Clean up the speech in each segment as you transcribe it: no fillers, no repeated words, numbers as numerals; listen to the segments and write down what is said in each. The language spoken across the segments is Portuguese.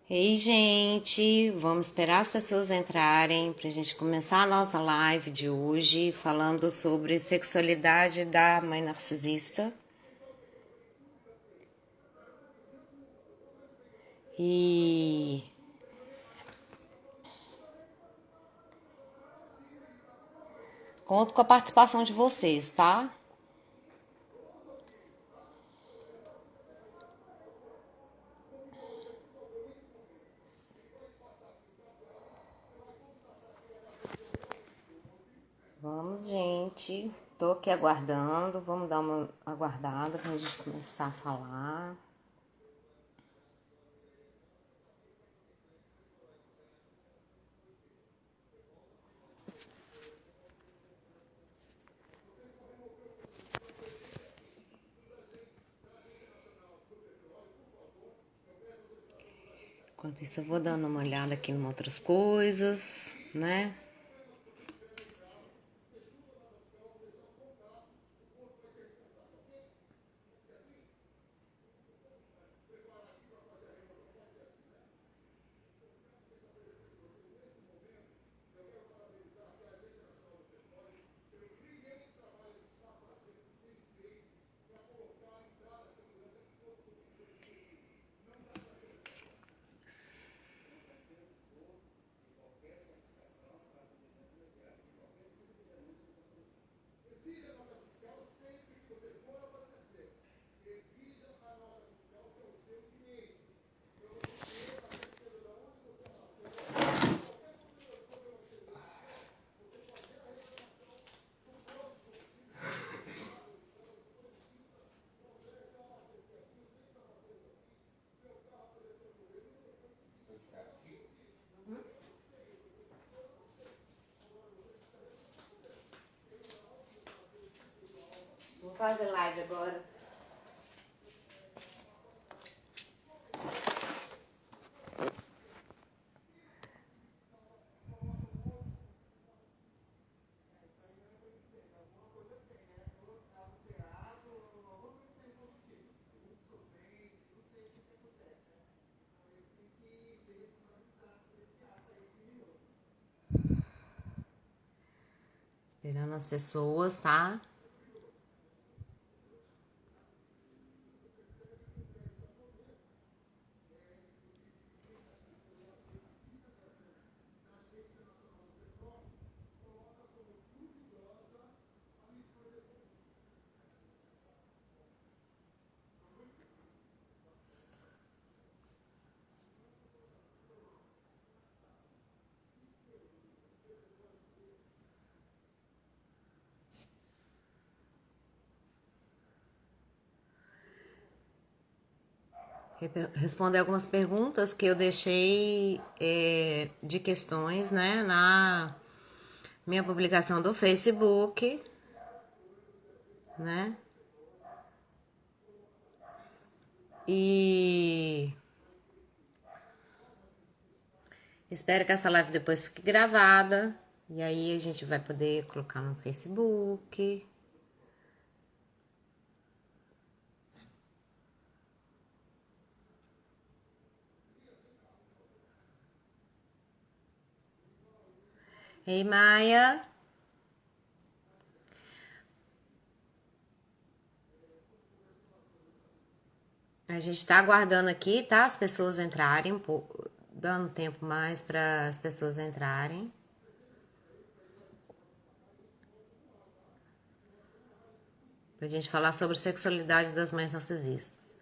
Ei, gente, vamos esperar as pessoas entrarem para a gente começar a nossa live de hoje falando sobre sexualidade da mãe narcisista. E conto com a participação de vocês, tá? Vamos, gente. Tô aqui aguardando. Vamos dar uma aguardada para a gente começar a falar. Enquanto isso, eu vou dando uma olhada aqui em outras coisas, né? Vou fazer live agora. Esperando as pessoas, tá? Responder algumas perguntas que eu deixei de questões, né, na minha publicação do Facebook, né? E espero que essa live depois fique gravada. E aí a gente vai poder colocar no Facebook. Ei, Maia. A gente tá aguardando aqui, tá? As pessoas entrarem, um pouco, dando tempo mais para as pessoas entrarem. Pra gente falar sobre sexualidade das mães narcisistas.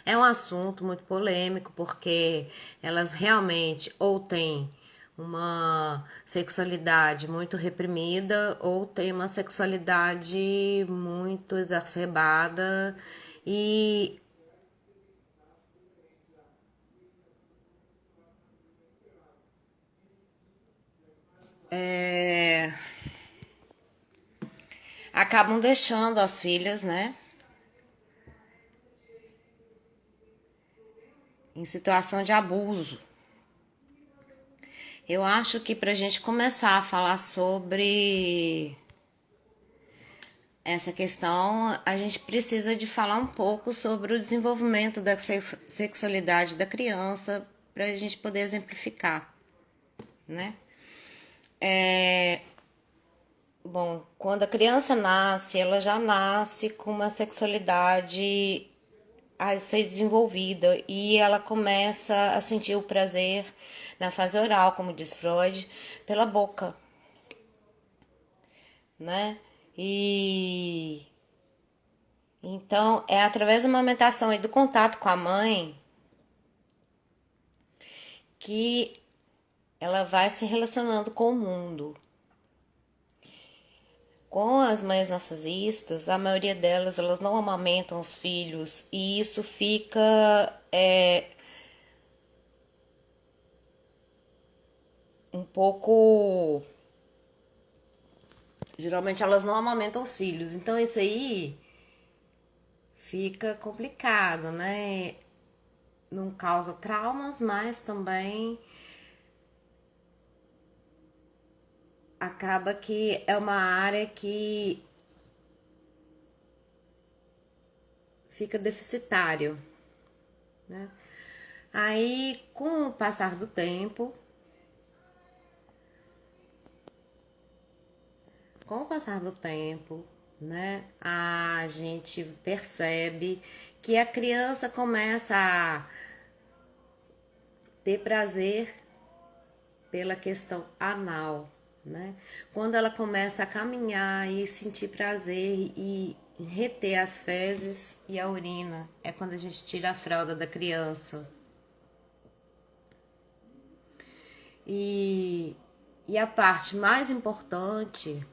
É um assunto muito polêmico porque elas realmente ou têm uma sexualidade muito reprimida ou têm uma sexualidade muito exacerbada e acabam deixando as filhas, né, em situação de abuso. Eu acho que para a gente começar a falar sobre essa questão, a gente precisa de falar um pouco sobre o desenvolvimento da sexualidade da criança, para a gente poder exemplificar, né? Bom, quando a criança nasce, ela já nasce com uma sexualidade a ser desenvolvida e ela começa a sentir o prazer na fase oral, como diz Freud, pela boca, né? E então é através da amamentação e do contato com a mãe que ela vai se relacionando com o mundo. Com as mães narcisistas, a maioria delas, elas não amamentam os filhos e isso fica um pouco... Geralmente elas não amamentam os filhos, então isso aí fica complicado, né? Não causa traumas, mas também acaba que é uma área que fica deficitário, né? Aí, com o passar do tempo, né, a gente percebe que a criança começa a ter prazer pela questão anal, né? Quando ela começa a caminhar e sentir prazer e reter as fezes e a urina, é quando a gente tira a fralda da criança. E a parte mais importante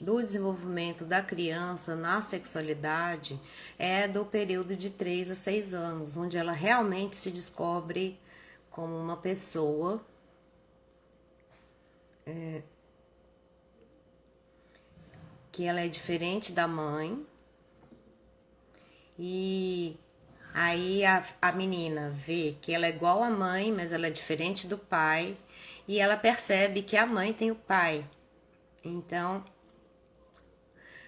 do desenvolvimento da criança na sexualidade é do período de 3 a 6 anos, onde ela realmente se descobre como uma pessoa que ela é diferente da mãe, e aí a menina vê que ela é igual à mãe, mas ela é diferente do pai, e ela percebe que a mãe tem o pai. Então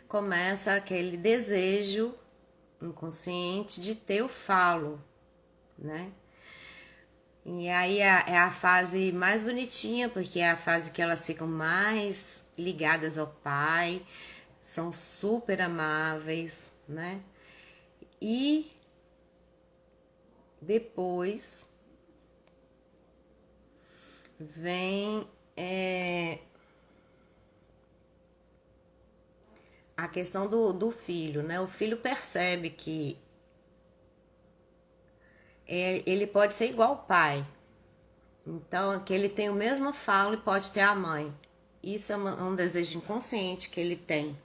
começa aquele desejo inconsciente de ter o falo, né? E aí é a fase mais bonitinha, porque é a fase que elas ficam mais ligadas ao pai, são super amáveis, né? E depois vem a questão do filho, né? O filho percebe que ele pode ser igual ao pai, então que ele tem o mesmo falo e pode ter a mãe. Isso é um desejo inconsciente que ele tem,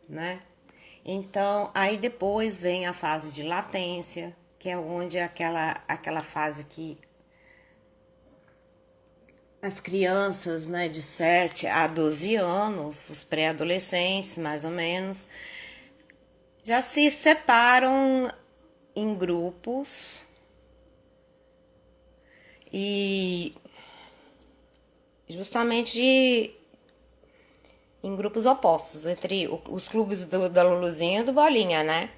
né? Então, aí depois vem a fase de latência, que é onde é aquela fase que as crianças, né, de 7 a 12 anos, os pré-adolescentes, mais ou menos, já se separam em grupos e justamente em grupos opostos, entre os clubes da Luluzinha e do Bolinha, né?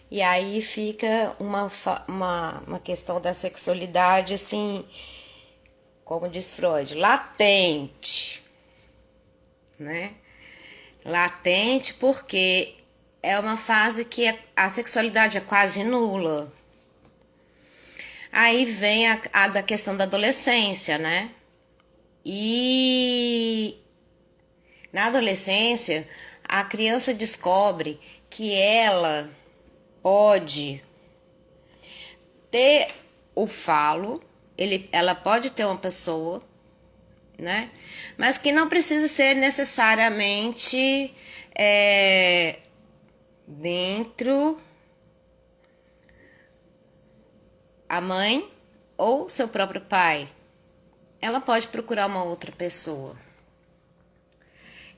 E aí fica uma questão da sexualidade, assim, como diz Freud, latente, né? Latente porque é uma fase que a sexualidade é quase nula. Aí vem a da questão da adolescência, né? E na adolescência, a criança descobre que ela pode ter o falo, ela pode ter uma pessoa, né? Mas que não precisa ser necessariamente dentro a mãe ou seu próprio pai. Ela pode procurar uma outra pessoa.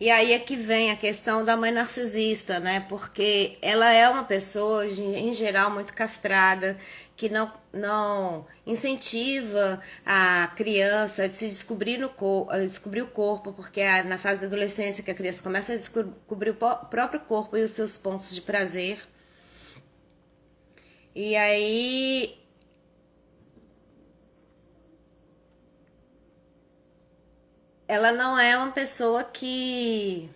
E aí é que vem a questão da mãe narcisista, né? Porque ela é uma pessoa, em geral, muito castrada, que não incentiva a criança a se descobrir a descobrir o corpo, porque é na fase da adolescência que a criança começa a descobrir o próprio corpo e os seus pontos de prazer. E aí ela não é uma pessoa que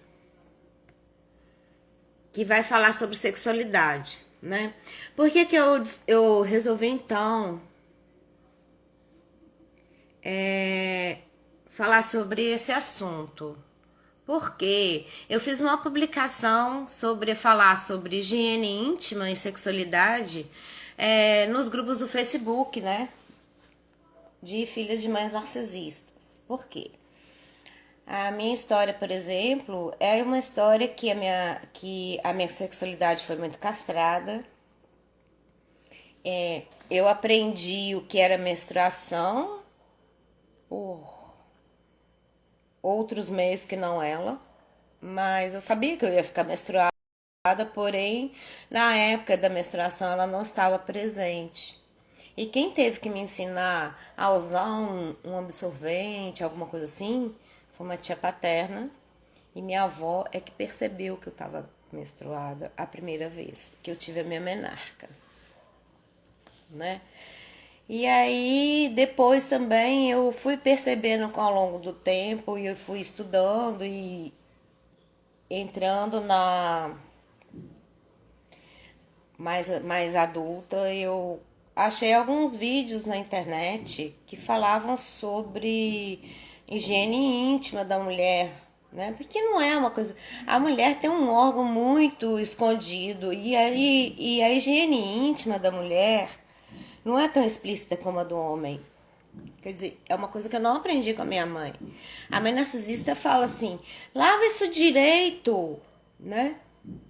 vai falar sobre sexualidade, né? Por que eu resolvi então falar sobre esse assunto? Porque eu fiz uma publicação sobre falar sobre higiene íntima e sexualidade nos grupos do Facebook, né? De filhas de mães narcisistas. Por quê? A minha história, por exemplo, é uma história que a minha sexualidade foi muito castrada. Eu aprendi o que era menstruação por outros meios que não ela, mas eu sabia que eu ia ficar menstruada, porém, na época da menstruação ela não estava presente. E quem teve que me ensinar a usar um absorvente, alguma coisa assim, foi uma tia paterna. E minha avó é que percebeu que eu estava menstruada a primeira vez que eu tive a minha menarca, né? E aí depois também eu fui percebendo ao longo do tempo e eu fui estudando e entrando na mais adulta, eu achei alguns vídeos na internet que falavam sobre higiene íntima da mulher, né? Porque não é uma coisa. A mulher tem um órgão muito escondido e a higiene íntima da mulher não é tão explícita como a do homem. Quer dizer, é uma coisa que eu não aprendi com a minha mãe. A mãe narcisista fala assim: lava isso direito, né?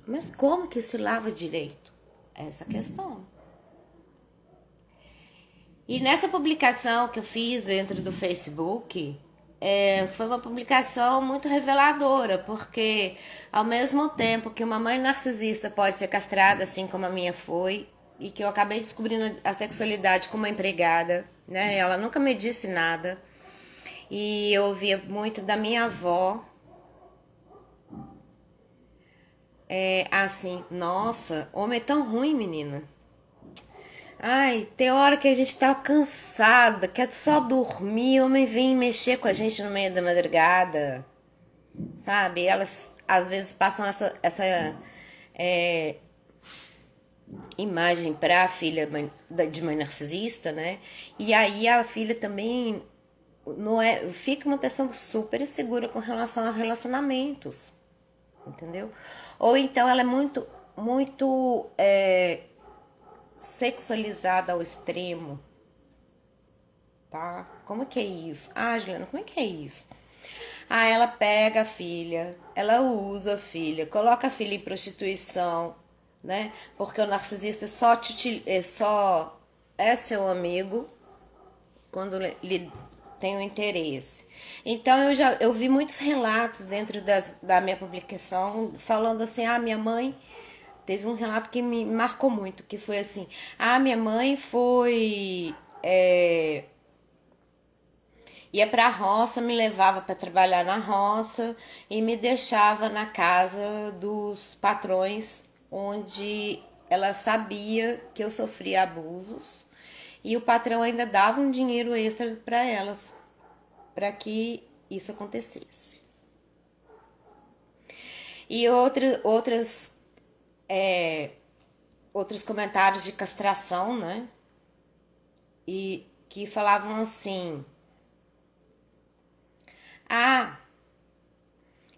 Mas como que se lava direito? Essa questão. E nessa publicação que eu fiz dentro do Facebook, foi uma publicação muito reveladora, porque ao mesmo tempo que uma mãe narcisista pode ser castrada, assim como a minha foi, e que eu acabei descobrindo a sexualidade com uma empregada, né? Ela nunca me disse nada. E eu ouvia muito da minha avó, assim, nossa, homem é tão ruim, menina. Ai, tem hora que a gente tá cansada, quer só dormir, o homem vem mexer com a gente no meio da madrugada, sabe? Elas às vezes passam essa imagem pra filha de mãe narcisista, né? E aí a filha também não é, fica uma pessoa super insegura com relação a relacionamentos, entendeu? Ou então ela é muito sexualizada ao extremo, tá? Como que é isso? Ah, Juliana, como é que é isso? Ah, ela pega a filha, ela usa a filha, coloca a filha em prostituição, né? Porque o narcisista só é seu amigo quando lhe tem o interesse. Então eu vi muitos relatos dentro da minha publicação falando assim: ah, minha mãe teve um relato que me marcou muito, que foi assim: ah, minha mãe foi ia para a roça, me levava para trabalhar na roça e me deixava na casa dos patrões, onde ela sabia que eu sofria abusos e o patrão ainda dava um dinheiro extra para elas, para que isso acontecesse. E outros comentários de castração, né? E que falavam assim: ah,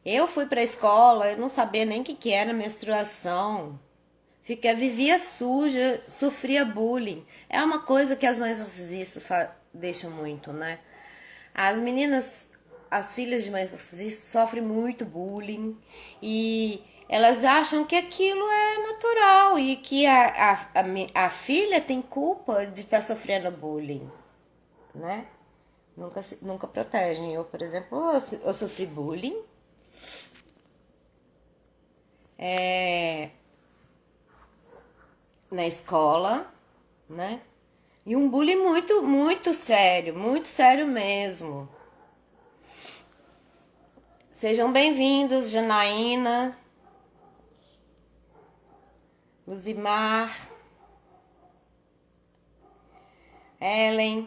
eu fui para a escola, eu não sabia nem o que era menstruação. Vivia suja, sofria bullying. É uma coisa que as mães narcisistas deixam muito, né? As meninas, as filhas de mães narcisistas sofrem muito bullying e elas acham que aquilo é natural e que a filha tem culpa de estar sofrendo bullying, né? Nunca protegem. Eu, por exemplo, eu sofri bullying na escola, né? E um bullying muito sério mesmo. Sejam bem-vindos, Janaína, Luzimar, Ellen,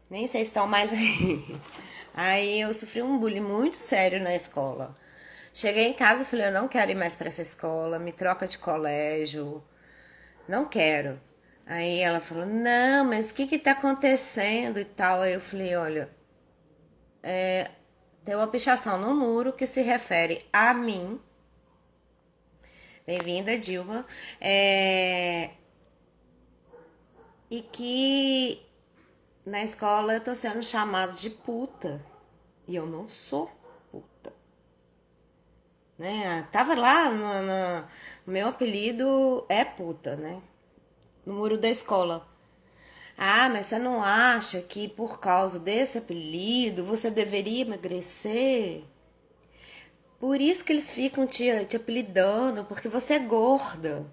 nem sei se estão mais aí. Aí eu sofri um bullying muito sério na escola. Cheguei em casa e falei, eu não quero ir mais para essa escola, me troca de colégio, não quero. Aí ela falou, não, mas o que tá acontecendo e tal. Aí eu falei, olha, tem uma pichação no muro que se refere a mim. Bem-vinda, Dilma. E que na escola eu tô sendo chamada de puta. E eu não sou puta. Né? Tava lá no meu apelido é puta, né? No muro da escola. Ah, mas você não acha que por causa desse apelido você deveria emagrecer? Por isso que eles ficam te apelidando, porque você é gorda.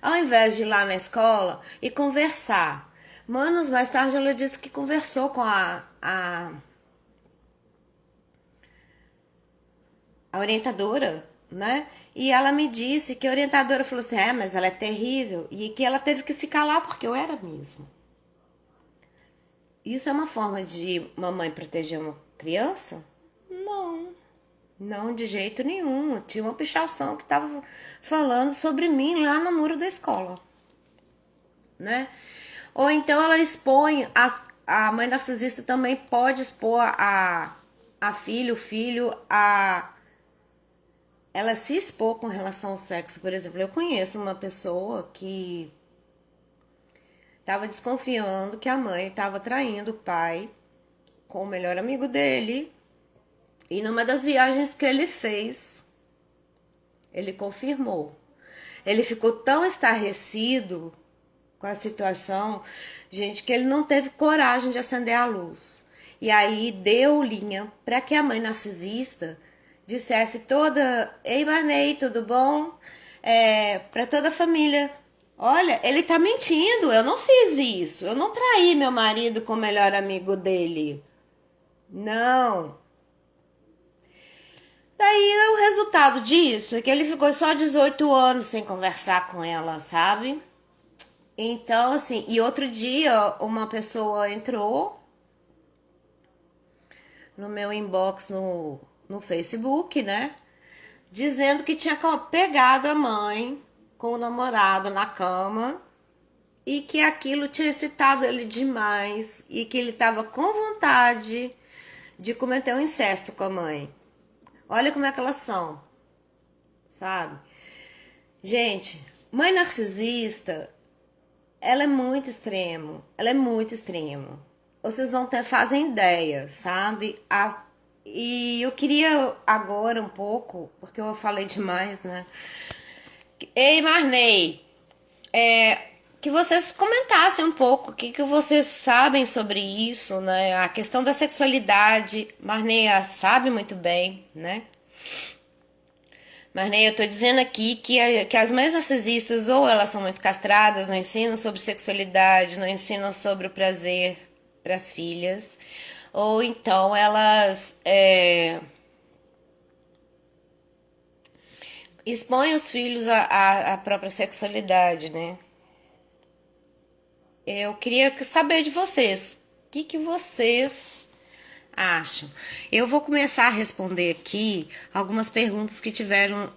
Ao invés de ir lá na escola e conversar. Manos, mais tarde ela disse que conversou com a orientadora, né? E ela me disse que a orientadora falou assim, mas ela é terrível. E que ela teve que se calar porque eu era mesmo. Isso é uma forma de mamãe proteger uma criança? Não. Não, de jeito nenhum. Tinha uma pichação que estava falando sobre mim lá no muro da escola, né? Ou então ela expõe, a mãe narcisista também pode expor a filho, o filho, ela se expor com relação ao sexo. Por exemplo, eu conheço uma pessoa que estava desconfiando que a mãe estava traindo o pai com o melhor amigo dele. E numa das viagens que ele fez, ele confirmou. Ele ficou tão estarrecido com a situação, gente, que ele não teve coragem de acender a luz. E aí deu linha para que a mãe narcisista dissesse toda, ei Marney, tudo bom? Para toda a família, olha, ele tá mentindo, eu não fiz isso, eu não traí meu marido com o melhor amigo dele. Não. Daí o resultado disso é que ele ficou só 18 anos sem conversar com ela, sabe? Então, assim, e outro dia uma pessoa entrou no meu inbox no Facebook, né? Dizendo que tinha pegado a mãe com o namorado na cama e que aquilo tinha excitado ele demais e que ele estava com vontade de cometer um incesto com a mãe. Olha como é que elas são, sabe? Gente, mãe narcisista, ela é muito extremo, Vocês não fazem ideia, sabe? E eu queria agora um pouco, porque eu falei demais, né? Ei, Marney, que vocês comentassem um pouco o que vocês sabem sobre isso, né? A questão da sexualidade, Marney sabe muito bem, né? Marney, eu tô dizendo aqui que as mães narcisistas ou elas são muito castradas, não ensinam sobre sexualidade, não ensinam sobre o prazer para as filhas, ou então elas expõem os filhos à própria sexualidade, né? Eu queria saber de vocês, o que vocês acham? Eu vou começar a responder aqui algumas perguntas que tiveram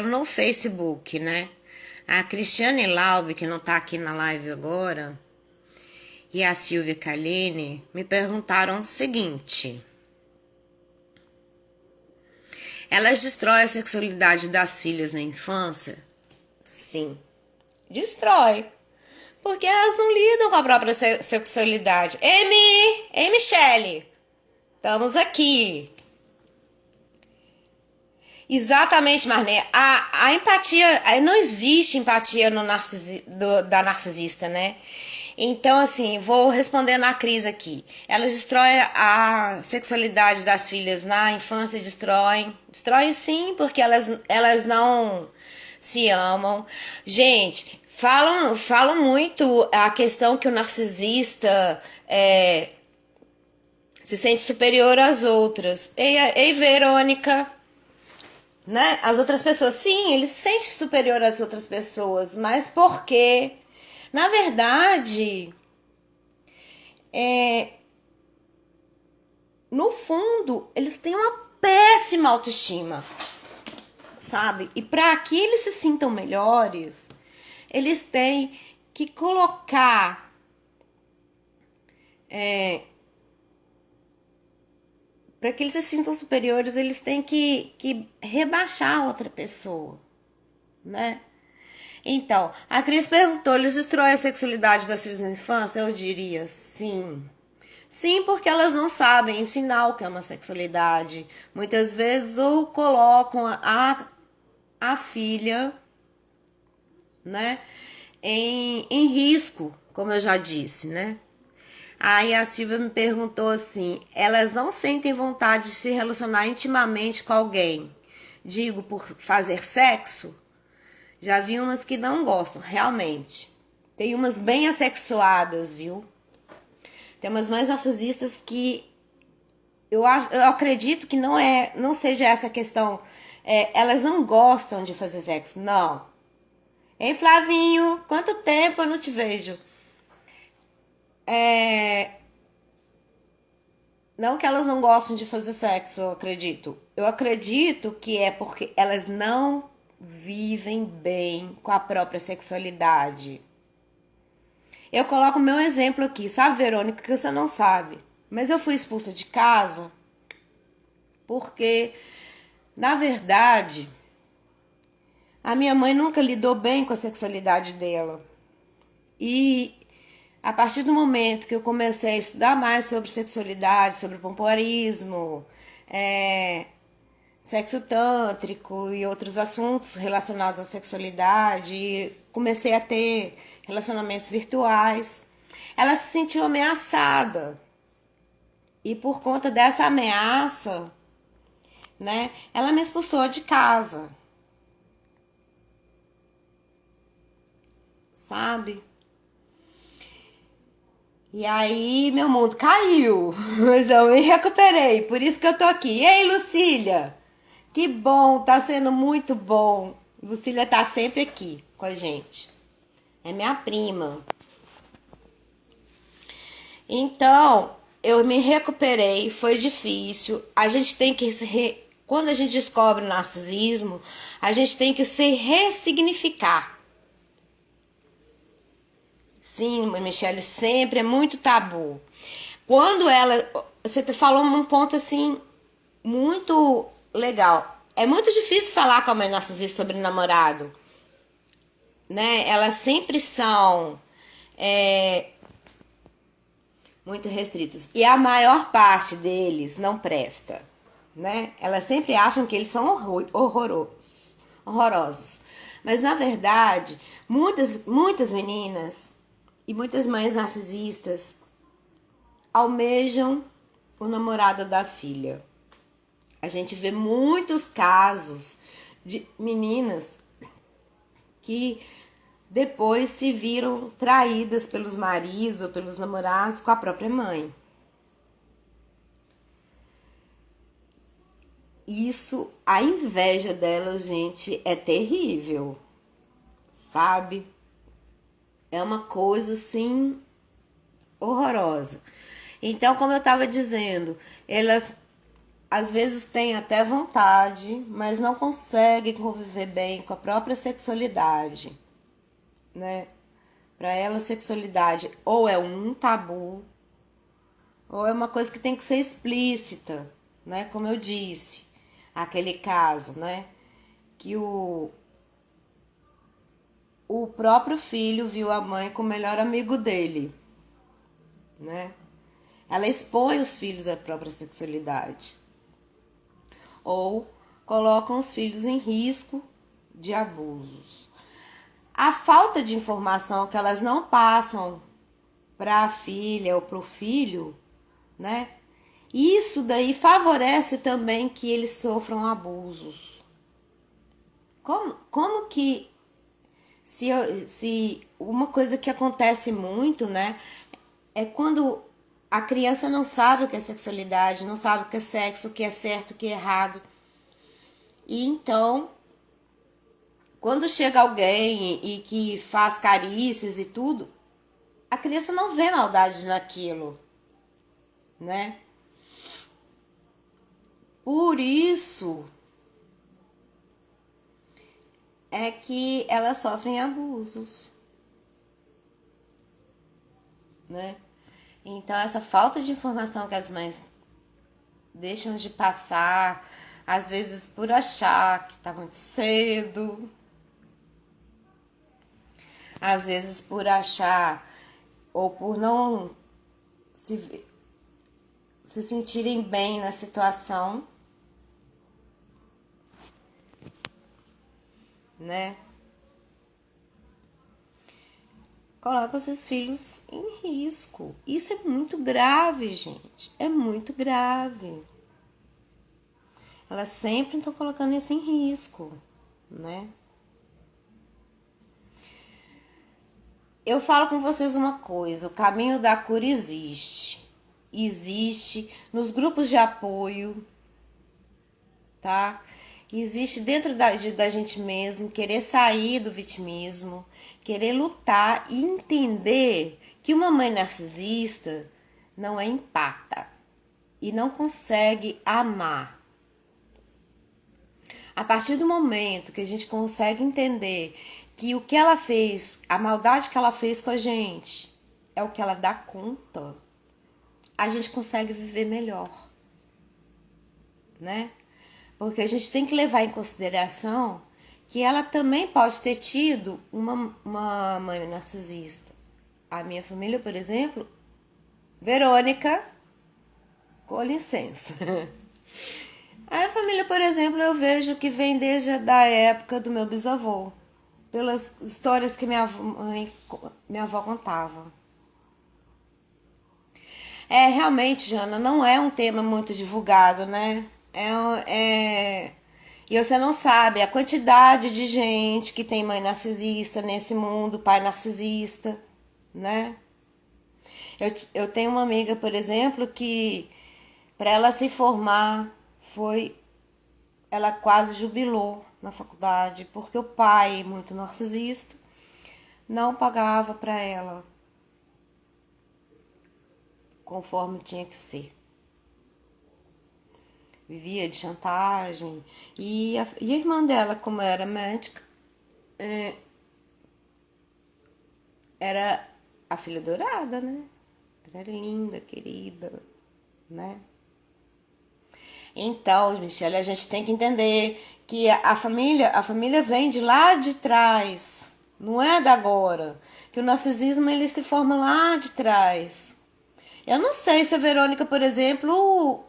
no Facebook, né? A Cristiane Laube, que não tá aqui na live agora, e a Silvia Kaline me perguntaram o seguinte: elas destroem a sexualidade das filhas na infância? Sim, destrói. Porque elas não lidam com a própria sexualidade. Ei, Michele, estamos aqui. Exatamente, Marné. A empatia, não existe empatia no da narcisista, né? Então, assim, vou respondendo a Cris aqui. Elas destroem a sexualidade das filhas na infância, destroem. Destroem sim, porque elas não se amam. Gente, falam muito a questão que o narcisista se sente superior às outras. Ei, Verônica, né? As outras pessoas, sim, ele se sente superior às outras pessoas, mas por quê? Na verdade, no fundo, eles têm uma péssima autoestima, sabe? E para que eles se sintam melhores, eles têm que colocar para que eles se sintam superiores, eles têm que rebaixar a outra pessoa, né? Então, a Cris perguntou, eles destroem a sexualidade das filhas na infância? Eu diria sim. Sim, porque elas não sabem ensinar o que é uma sexualidade. Muitas vezes ou colocam a filha, né, em risco, como eu já disse, né? Aí a Silvia me perguntou assim, elas não sentem vontade de se relacionar intimamente com alguém? Digo, por fazer sexo? Já vi umas que não gostam, realmente. Tem umas bem assexuadas, viu? Tem umas mais narcisistas que eu acredito que não seja essa questão. Elas não gostam de fazer sexo, não. Hein, Flavinho? Quanto tempo eu não te vejo? Não que elas não gostem de fazer sexo, eu acredito. Eu acredito que é porque elas não vivem bem com a própria sexualidade. Eu coloco meu exemplo aqui, sabe, Verônica, que você não sabe. Mas eu fui expulsa de casa porque, na verdade, a minha mãe nunca lidou bem com a sexualidade dela. E a partir do momento que eu comecei a estudar mais sobre sexualidade, sobre pompoarismo, sexo tântrico e outros assuntos relacionados à sexualidade, comecei a ter relacionamentos virtuais. Ela se sentiu ameaçada. E por conta dessa ameaça, né, ela me expulsou de casa. Sabe? E aí meu mundo caiu, mas eu me recuperei, por isso que eu tô aqui. Ei, Lucília, que bom, tá sendo muito bom. Lucília tá sempre aqui com a gente, é minha prima. Então, eu me recuperei, foi difícil. A gente tem que quando a gente descobre o narcisismo, a gente tem que se ressignificar. Sim, Michele, sempre é muito tabu. Quando você falou um ponto assim muito legal. É muito difícil falar com a mãe narcisista sobre namorado, né? Elas sempre são muito restritas e a maior parte deles não presta, né? Elas sempre acham que eles são horrorosos. Mas na verdade, muitas meninas e muitas mães narcisistas almejam o namorado da filha. A gente vê muitos casos de meninas que depois se viram traídas pelos maridos ou pelos namorados com a própria mãe. Isso, a inveja delas, gente, é terrível, sabe? É uma coisa assim horrorosa. Então, como eu estava dizendo, elas às vezes têm até vontade, mas não conseguem conviver bem com a própria sexualidade, né? Para elas, sexualidade ou é um tabu, ou é uma coisa que tem que ser explícita, né? Como eu disse, aquele caso, né? Que o próprio filho viu a mãe com o melhor amigo dele, né? Ela expõe os filhos à própria sexualidade. Ou colocam os filhos em risco de abusos. A falta de informação que elas não passam para a filha ou para o filho, né? Isso daí favorece também que eles sofram abusos. Como que se uma coisa que acontece muito, né, é quando a criança não sabe o que é sexualidade, não sabe o que é sexo, o que é certo, o que é errado. E então, quando chega alguém e que faz carícias e tudo, a criança não vê maldade naquilo, né? Por isso é que elas sofrem abusos, né? Então, essa falta de informação que as mães deixam de passar, às vezes por achar que tá muito cedo, às vezes por achar ou por não se sentirem bem na situação, né? Coloca esses filhos em risco. Isso é muito grave, gente. É muito grave. Elas sempre estão colocando isso em risco, né? Eu falo com vocês uma coisa: o caminho da cura existe. Existe nos grupos de apoio, tá? Existe dentro da gente mesmo, querer sair do vitimismo, querer lutar e entender que uma mãe narcisista não é empata e não consegue amar. A partir do momento que a gente consegue entender que o que ela fez, a maldade que ela fez com a gente, é o que ela dá conta, a gente consegue viver melhor, né? Porque a gente tem que levar em consideração que ela também pode ter tido uma mãe narcisista. A minha família, por exemplo, Verônica, com licença. A família, por exemplo, eu vejo que vem desde a época do meu bisavô, pelas histórias que minha avó contava. Realmente, Jana, não é um tema muito divulgado, né? E você não sabe a quantidade de gente que tem mãe narcisista nesse mundo, pai narcisista, né? Eu tenho uma amiga, por exemplo, que para ela se formar ela quase jubilou na faculdade, porque o pai, muito narcisista, não pagava para ela conforme tinha que ser. Vivia de chantagem. E a irmã dela, como era médica, era a filha dourada, né? Era linda, querida, né? Então, Michele, a gente tem que entender que a família vem de lá de trás, não é da agora. Que o narcisismo ele se forma lá de trás. Eu não sei se a Verônica, por exemplo,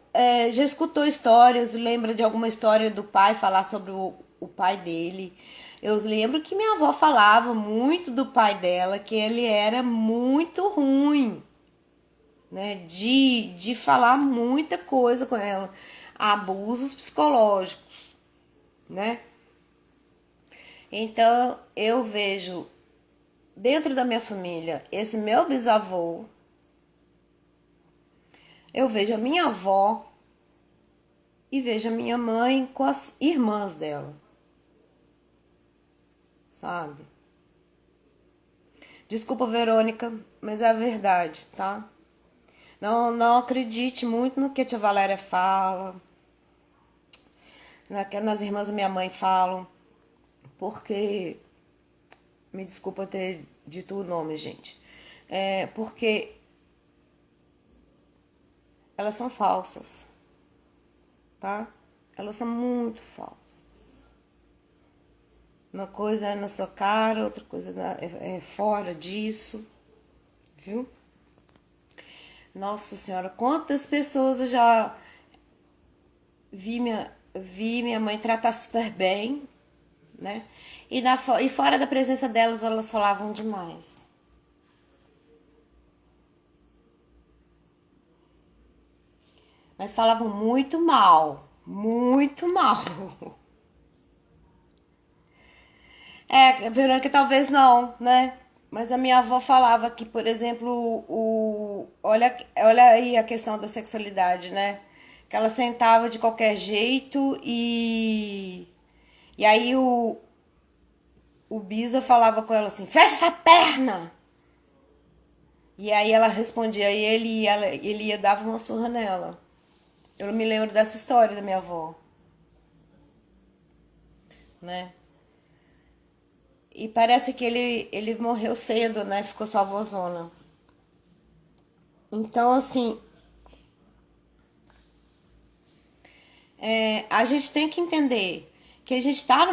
já escutou histórias, lembra de alguma história do pai falar sobre o pai dele. Eu lembro que minha avó falava muito do pai dela, que ele era muito ruim, né? De falar muita coisa com ela. Abusos psicológicos, né? Então, eu vejo dentro da minha família esse meu bisavô, eu vejo a minha avó e vejo a minha mãe com as irmãs dela, sabe? Desculpa, Verônica, mas é a verdade, tá? Não acredite muito no que a tia Valéria fala, nas irmãs da minha mãe falam, porque, me desculpa ter dito o nome, gente, porque elas são falsas, tá? Elas são muito falsas. Uma coisa é na sua cara, outra coisa é fora disso, viu? Nossa Senhora, quantas pessoas eu já vi minha mãe tratar super bem, né? E fora da presença delas, elas falavam demais. mas falavam muito mal, muito mal. Verônica, talvez não, né? Mas a minha avó falava que, por exemplo, olha aí a questão da sexualidade, né? Que ela sentava de qualquer jeito e aí o Bisa falava com ela assim: fecha essa perna! E aí ela respondia, e ele ia dava uma surra nela. Eu me lembro dessa história da minha avó, né? E parece que ele morreu cedo, né? Ficou só vozona. Então, assim, a gente tem que entender que a gente está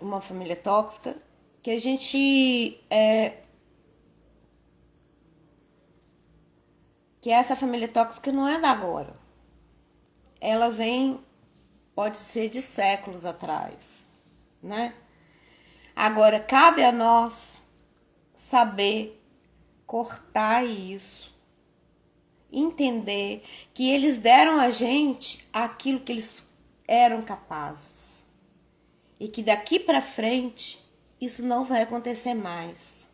uma família tóxica, que a gente que essa família tóxica não é da agora. Ela vem, pode ser de séculos atrás, né? Agora, cabe a nós saber cortar isso, entender que eles deram a gente aquilo que eles eram capazes e que daqui para frente isso não vai acontecer mais.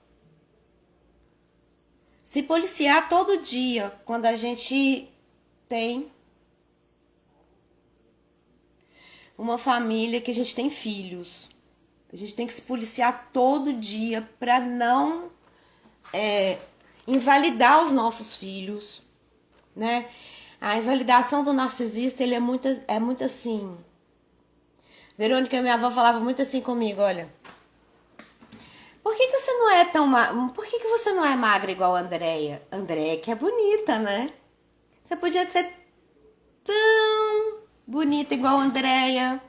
Se policiar todo dia quando a gente tem uma família, que a gente tem filhos. A gente tem que se policiar todo dia para não invalidar os nossos filhos, né? A invalidação do narcisista, ele é muito assim. Verônica, minha avó falava muito assim comigo, olha. Por que você não é tão Por que você não é magra igual a Andréia? Andréia que é bonita, né? Você podia ser tão bonita igual a Andréia.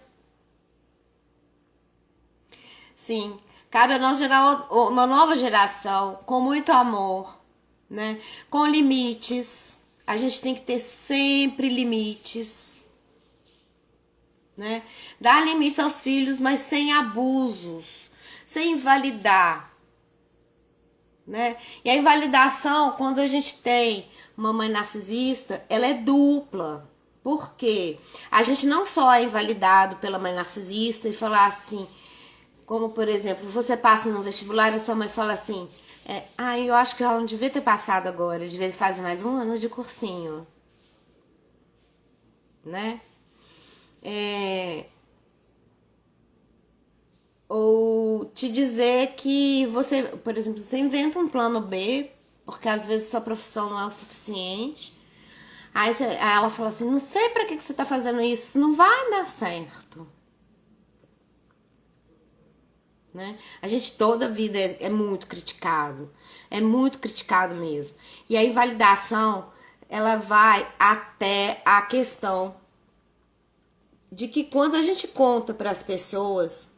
Sim, cabe a nós gerar uma nova geração com muito amor, né? Com limites. A gente tem que ter sempre limites, né? Dar limites aos filhos, mas sem abusos, sem invalidar, né? E a invalidação, quando a gente tem uma mãe narcisista, ela é dupla. Por quê? A gente não só é invalidado pela mãe narcisista e falar assim, como, por exemplo, você passa no vestibular e sua mãe fala assim, eu acho que ela não devia ter passado agora, devia fazer mais um ano de cursinho, né? Ou te dizer que você, por exemplo, você inventa um plano B, porque às vezes sua profissão não é o suficiente. Aí ela fala assim, não sei pra que você tá fazendo isso, não vai dar certo. Né? A gente toda a vida é muito criticado, é muito criticado mesmo. E a invalidação, ela vai até a questão de que quando a gente conta para as pessoas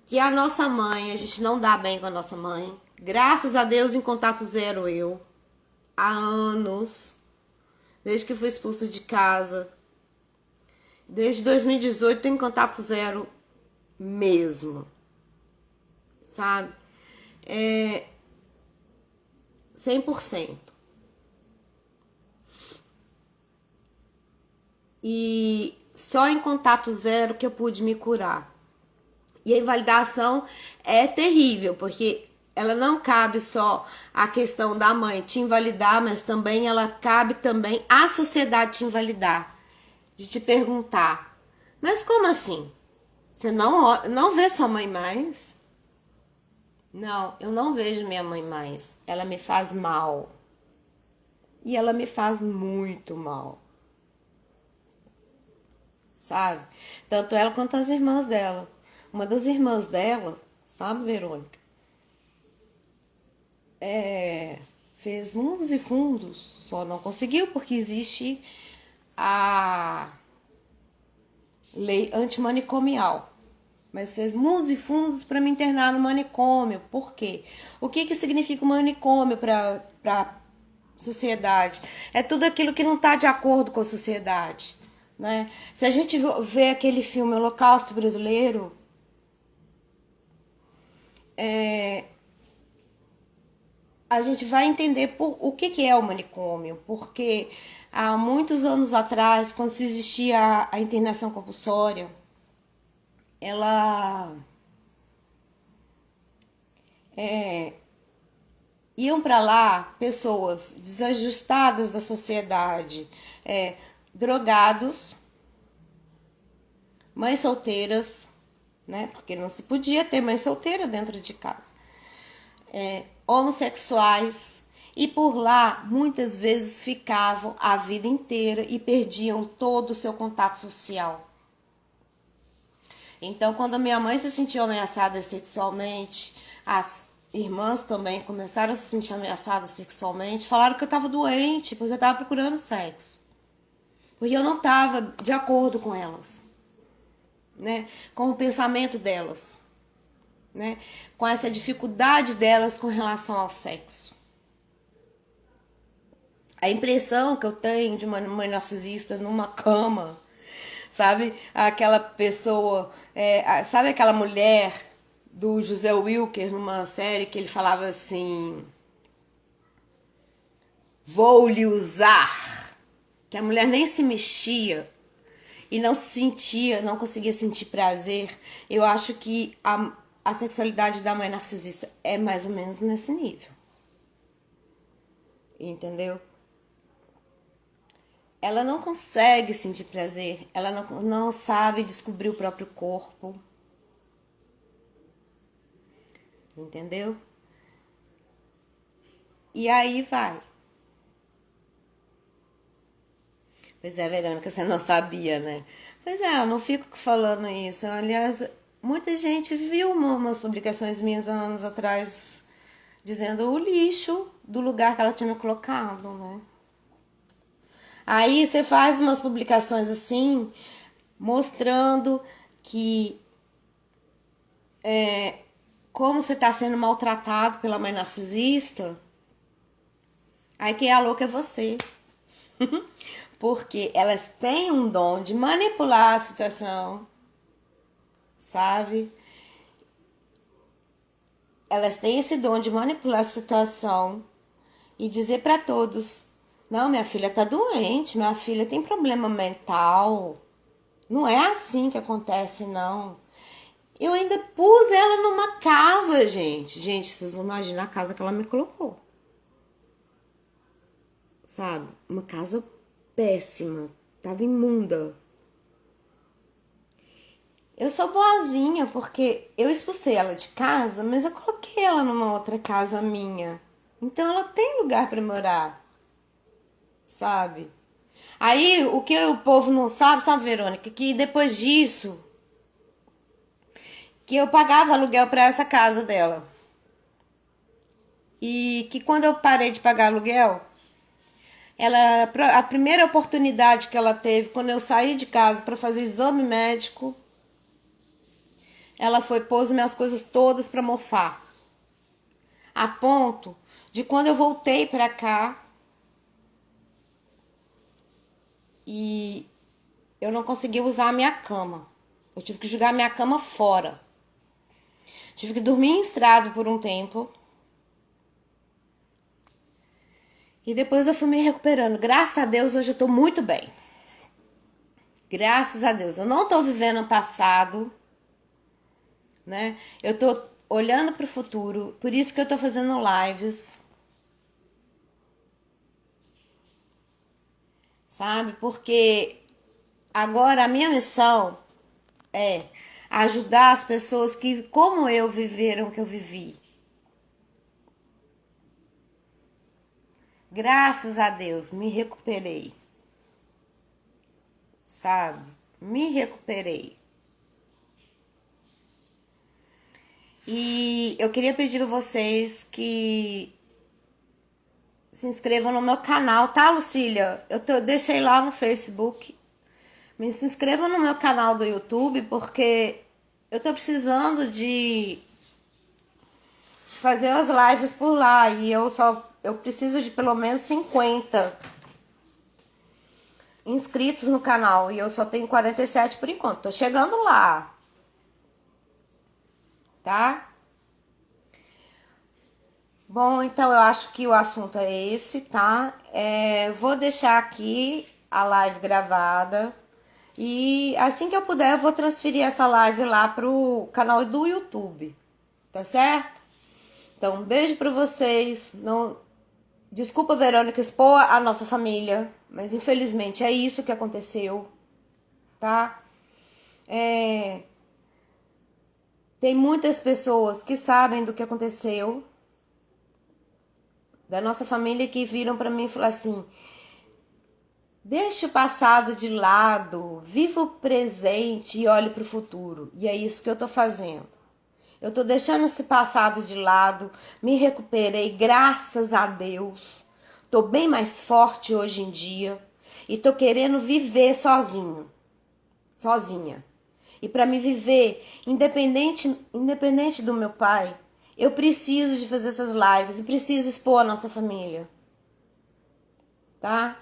que a nossa mãe, a gente não dá bem com a nossa mãe, graças a Deus em contato zero eu, há anos, desde que fui expulsa de casa, desde 2018 tô em contato zero mesmo. Sabe? 100%. E só em contato zero que eu pude me curar. E a invalidação é terrível, porque ela não cabe só a questão da mãe te invalidar, mas também ela cabe também a sociedade te invalidar. De te perguntar, mas como assim? Você não vê sua mãe mais? Não, eu não vejo minha mãe mais. Ela me faz mal. E ela me faz muito mal. Sabe? Tanto ela quanto as irmãs dela. Uma das irmãs dela, sabe, Verônica? Fez mundos e fundos. Só não conseguiu porque existe a lei antimanicomial. Mas fez mundos e fundos para me internar no manicômio. Por quê? O que significa o manicômio para a sociedade? É tudo aquilo que não está de acordo com a sociedade. Né? Se a gente vê aquele filme Holocausto Brasileiro, a gente vai entender o que é o manicômio. Porque há muitos anos atrás, quando se existia a internação compulsória, ela iam para lá pessoas desajustadas da sociedade, drogados, mães solteiras, né? Porque não se podia ter mãe solteira dentro de casa, homossexuais, e por lá muitas vezes ficavam a vida inteira e perdiam todo o seu contato social. Então, quando a minha mãe se sentiu ameaçada sexualmente, as irmãs também começaram a se sentir ameaçadas sexualmente, falaram que eu estava doente, porque eu estava procurando sexo. Porque eu não estava de acordo com elas, né? Com o pensamento delas, né? Com essa dificuldade delas com relação ao sexo. A impressão que eu tenho de uma mãe narcisista numa cama, sabe? Aquela pessoa, sabe aquela mulher do José Wilker numa série que ele falava assim: vou lhe usar. Que a mulher nem se mexia e não se sentia, não conseguia sentir prazer. Eu acho que a sexualidade da mãe narcisista é mais ou menos nesse nível. Entendeu? Ela não consegue sentir prazer, ela não sabe descobrir o próprio corpo. Entendeu? E aí vai. Pois é, Verônica, você não sabia, né? Pois é, eu não fico falando isso. Aliás, muita gente viu umas publicações minhas há anos atrás dizendo o lixo do lugar que ela tinha me colocado, né? Aí você faz umas publicações assim, mostrando que como você está sendo maltratado pela mãe narcisista. Aí quem é a louca é você. Porque elas têm um dom de manipular a situação, sabe? Elas têm esse dom de manipular a situação e dizer para todos: não, minha filha tá doente, minha filha tem problema mental. Não é assim que acontece, não. Eu ainda pus ela numa casa, gente. Gente, vocês não imaginam a casa que ela me colocou. Sabe? Uma casa péssima. Tava imunda. Eu sou boazinha porque eu expulsei ela de casa, mas eu coloquei ela numa outra casa minha. Então ela tem lugar para morar. Sabe? Aí o que o povo não sabe, sabe, Verônica? Que depois disso, que eu pagava aluguel para essa casa dela. E que quando eu parei de pagar aluguel, a primeira oportunidade que ela teve, quando eu saí de casa para fazer exame médico, ela foi pôs minhas coisas todas para mofar. A ponto de quando eu voltei para cá e eu não consegui usar a minha cama. Eu tive que jogar a minha cama fora. Tive que dormir em estrado por um tempo. E depois eu fui me recuperando. Graças a Deus, hoje eu tô muito bem. Graças a Deus. Eu não tô vivendo o passado, né? Eu tô olhando pro futuro. Por isso que eu tô fazendo lives. Sabe? Porque agora a minha missão é ajudar as pessoas que, como eu, viveram o que eu vivi. Graças a Deus, me recuperei. Sabe? Me recuperei. E eu queria pedir a vocês que se inscrevam no meu canal, tá, Lucília? Eu deixei lá no Facebook. Me se inscrevam no meu canal do YouTube, porque eu tô precisando de fazer as lives por lá. E eu preciso de pelo menos 50 inscritos no canal. E eu só tenho 47 por enquanto. Tô chegando lá. Tá? Bom, então eu acho que o assunto é esse, tá? Vou deixar aqui a live gravada e assim que eu puder eu vou transferir essa live lá pro canal do YouTube, tá certo? Então, um beijo para vocês. Não, desculpa, Verônica, expor a nossa família, mas infelizmente é isso que aconteceu, tá? Tem muitas pessoas que sabem do que aconteceu, da nossa família, que viram para mim e falaram assim: deixe o passado de lado, viva o presente e olhe para o futuro. E é isso que eu tô fazendo. Eu tô deixando esse passado de lado, me recuperei, graças a Deus. Tô bem mais forte hoje em dia e tô querendo viver sozinha. E para me viver independente do meu pai, eu preciso de fazer essas lives e preciso expor a nossa família, tá?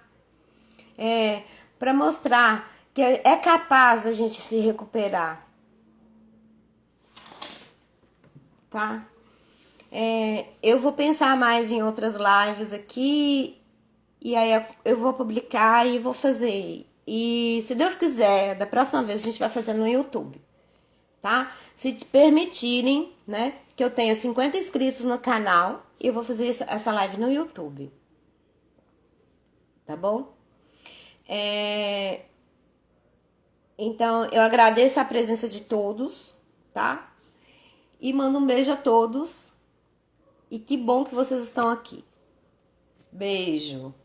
Para mostrar que é capaz a gente se recuperar, tá? Eu vou pensar mais em outras lives aqui e aí eu vou publicar e vou fazer. E se Deus quiser, da próxima vez a gente vai fazer no YouTube, tá? Se te permitirem, né, que eu tenha 50 inscritos no canal, eu vou fazer essa live no YouTube, tá bom? Então, eu agradeço a presença de todos, tá? E mando um beijo a todos. E que bom que vocês estão aqui. Beijo.